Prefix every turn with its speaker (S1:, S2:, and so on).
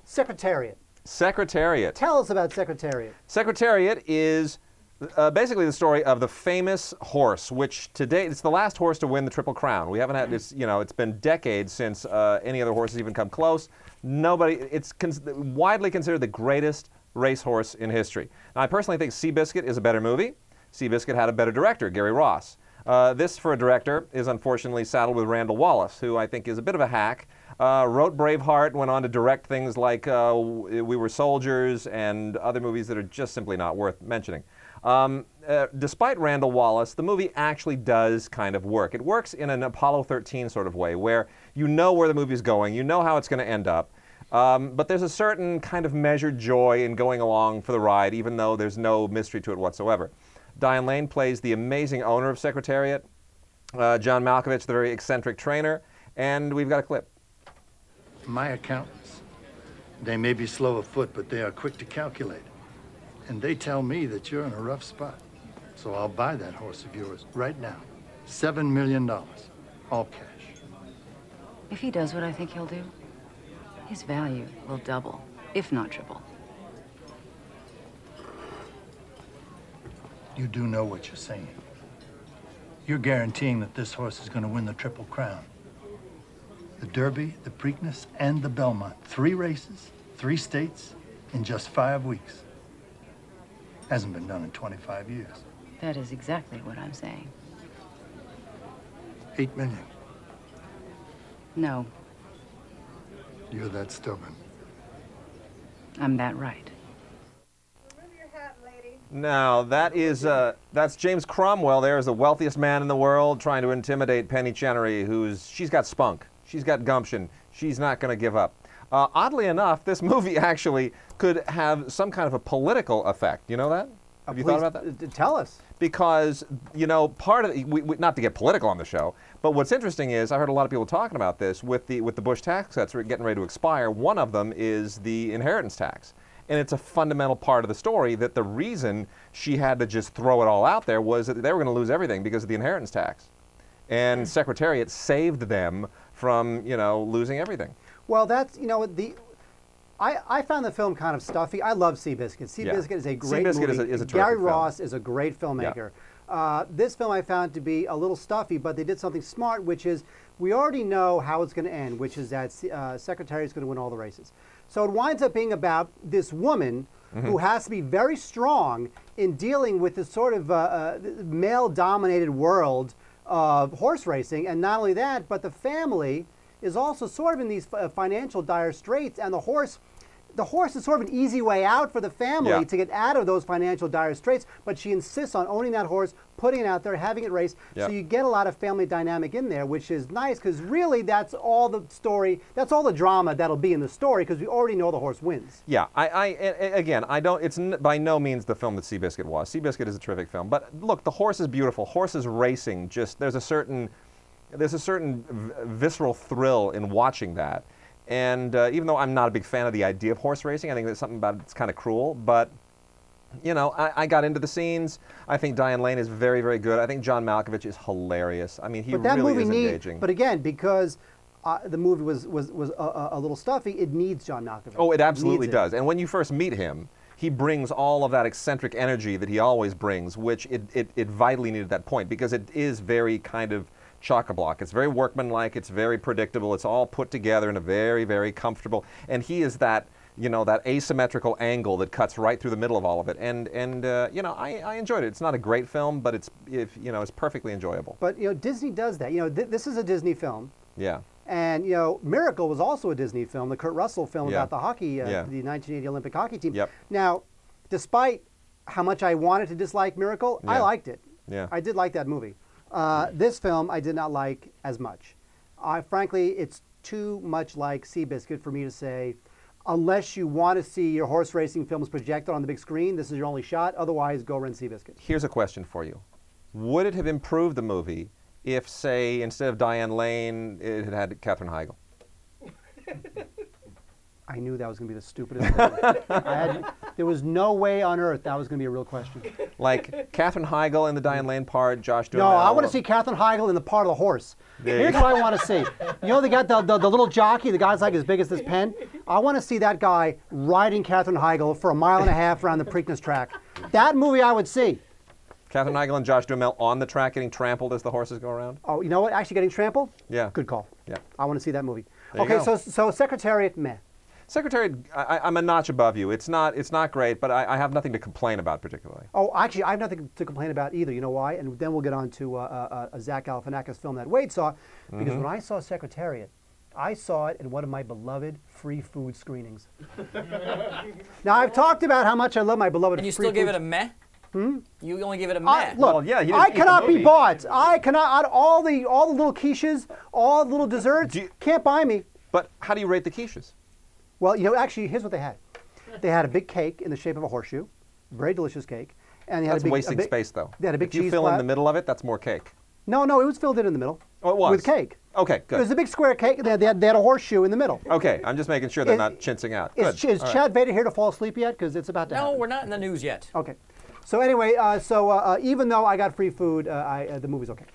S1: Secretariat.
S2: Secretariat.
S1: Tell us about Secretariat.
S2: Secretariat is basically the story of the famous horse, which today it's the last horse to win the Triple Crown. We haven't had this, you know, it's been decades since any other horse has even come close. Nobody, it's widely considered the greatest racehorse in history. Now, I personally think Seabiscuit is a better movie. Seabiscuit had a better director, Gary Ross. This, for a director, is unfortunately saddled with Randall Wallace, who I think is a bit of a hack. Wrote Braveheart, went on to direct things like We Were Soldiers and other movies that are just simply not worth mentioning. Despite Randall Wallace, the movie actually does kind of work. It works in an Apollo 13 sort of way, where you know where the movie's going, you know how it's going to end up, but there's a certain kind of measured joy in going along for the ride, even though there's no mystery to it whatsoever. Diane Lane plays the amazing owner of Secretariat, John Malkovich, the very eccentric trainer, and we've got a clip.
S3: My accountants, they may be slow of foot, but they are quick to calculate. And they tell me that you're in a rough spot. So I'll buy that horse of yours right now. $7 million, all cash.
S4: If he does what I think he'll do, his value will double, if not triple.
S3: You do know what you're saying. You're guaranteeing that this horse is going to win the Triple Crown. The Derby, the Preakness, and the Belmont. 3 races, 3 states, in just 5 weeks. Hasn't been done in 25 years.
S4: That is exactly what I'm saying.
S3: 8 million.
S4: No,
S3: You're that stubborn.
S4: I'm that right.
S2: Now, that is, that's James Cromwell there, is the wealthiest man in the world, trying to intimidate Penny Chenery, she's got spunk, she's got gumption, she's not going to give up. Oddly enough, this movie actually could have some kind of a political effect. You know that? Have you thought about that?
S1: Tell us.
S2: Because, you know, part of not to get political on the show, but what's interesting is I heard a lot of people talking about this with the Bush tax cuts getting ready to expire. One of them is the inheritance tax. And it's a fundamental part of the story that the reason she had to just throw it all out there was that they were going to lose everything because of the inheritance tax. And Secretariat saved them from, you know, losing everything.
S1: Well, that's, you know, I found the film kind of stuffy. I love Seabiscuit. Seabiscuit is a great movie.
S2: Seabiscuit is a terrific
S1: Gary
S2: film.
S1: Ross is a great filmmaker. Yeah. This film I found to be a little stuffy, but they did something smart, which is we already know how it's going to end, which is that Secretariat is going to win all the races. So it winds up being about this woman who has to be very strong in dealing with this sort of male-dominated world of horse racing. And not only that, but the family is also sort of in these financial dire straits, and the horse is sort of an easy way out for the family to get out of those financial dire straits, but she insists on owning that horse, putting it out there, having it race. So you get a lot of family dynamic in there, which is nice, because really that's all the story, that's all the drama that'll be in the story, because we already know the horse wins.
S2: Yeah, again, it's by no means the film that Seabiscuit was. Seabiscuit is a terrific film, but look, the horse is beautiful. Horses racing, there's a certain visceral thrill in watching that. And even though I'm not a big fan of the idea of horse racing, I think there's something about it that's kind of cruel. But, you know, I got into the scenes. I think Diane Lane is very, very good. I think John Malkovich is hilarious. I mean, he really is engaging.
S1: But again, because the movie was a little stuffy, it needs John Malkovich.
S2: Oh, it absolutely does. And when you first meet him, he brings all of that eccentric energy that he always brings, which it vitally needed at that point, because it is very kind of chock-a-block. It's very workmanlike, it's very predictable, it's all put together in a very, very comfortable, and he is that, you know, that asymmetrical angle that cuts right through the middle of all of it. And you know, I enjoyed it. It's not a great film, but it's perfectly enjoyable.
S1: But, you know, Disney does that. You know, this is a Disney film.
S2: Yeah.
S1: And, you know, Miracle was also a Disney film, the Kurt Russell film about the hockey, the 1980 Olympic hockey team.
S2: Yep.
S1: Now, despite how much I wanted to dislike Miracle, I liked it.
S2: Yeah.
S1: I did like that movie. This film I did not like as much. Frankly, it's too much like Seabiscuit for me to say, unless you want to see your horse racing films projected on the big screen, this is your only shot. Otherwise, go rent Seabiscuit.
S2: Here's a question for you. Would it have improved the movie if, say, instead of Diane Lane, it had had Katherine Heigl?
S1: I knew that was going to be the stupidest thing. There was no way on earth that was going to be a real question.
S2: Like Katherine Heigl in the Diane Lane part, Josh Duhamel.
S1: No, I want to see Katherine Heigl in the part of the horse. Here's what I want to see. You know, they got the little jockey, the guy's like as big as this pen. I want to see that guy riding Katherine Heigl for 1.5 miles around the Preakness track. That movie I would see.
S2: Katherine Heigl and Josh Duhamel on the track getting trampled as the horses go around?
S1: Oh, you know what? Actually getting trampled?
S2: Yeah.
S1: Good call.
S2: Yeah.
S1: I want to see that movie.
S2: There you
S1: Okay,
S2: go.
S1: so Secretariat, meh.
S2: Secretariat, I'm a notch above you. It's not great, but I have nothing to complain about particularly.
S1: Oh, actually, I have nothing to complain about either. You know why? And then we'll get on to a Zach Galifianakis film that Wade saw. Because when I saw Secretariat, I saw it in one of my beloved free food screenings. Now, I've talked about how much I love my beloved
S5: And you
S1: free
S5: still
S1: food.
S5: gave it a meh? You only give it a meh.
S1: Look,
S6: Well, yeah, he didn't
S1: I
S6: eat the
S1: cannot be
S6: movie.
S1: bought. I cannot, all the little quiches, all the little desserts, can't buy me.
S2: But how do you rate the quiches?
S1: Well, you know, actually, here's what they had. They had a big cake in the shape of a horseshoe, very delicious cake. And they had
S2: That's
S1: a big,
S2: wasting space, though.
S1: They had a big
S2: if you
S1: cheese
S2: fill in
S1: plat-
S2: the middle of it, that's more cake.
S1: No, it was filled in the middle.
S2: Oh, it was?
S1: With cake.
S2: Okay,
S1: It
S2: good.
S1: was a big square cake. They had a horseshoe in the mitle.
S2: Okay, I'm just making sure they're
S1: Is-
S2: not chincing out.
S1: Is,
S2: Good.
S1: is
S2: All right.
S1: Chad Vader here to fall asleep yet? Because it's about to
S5: No,
S1: happen.
S5: we're not in the news yet.
S1: Okay. So anyway, even though I got free food, the movie's okay.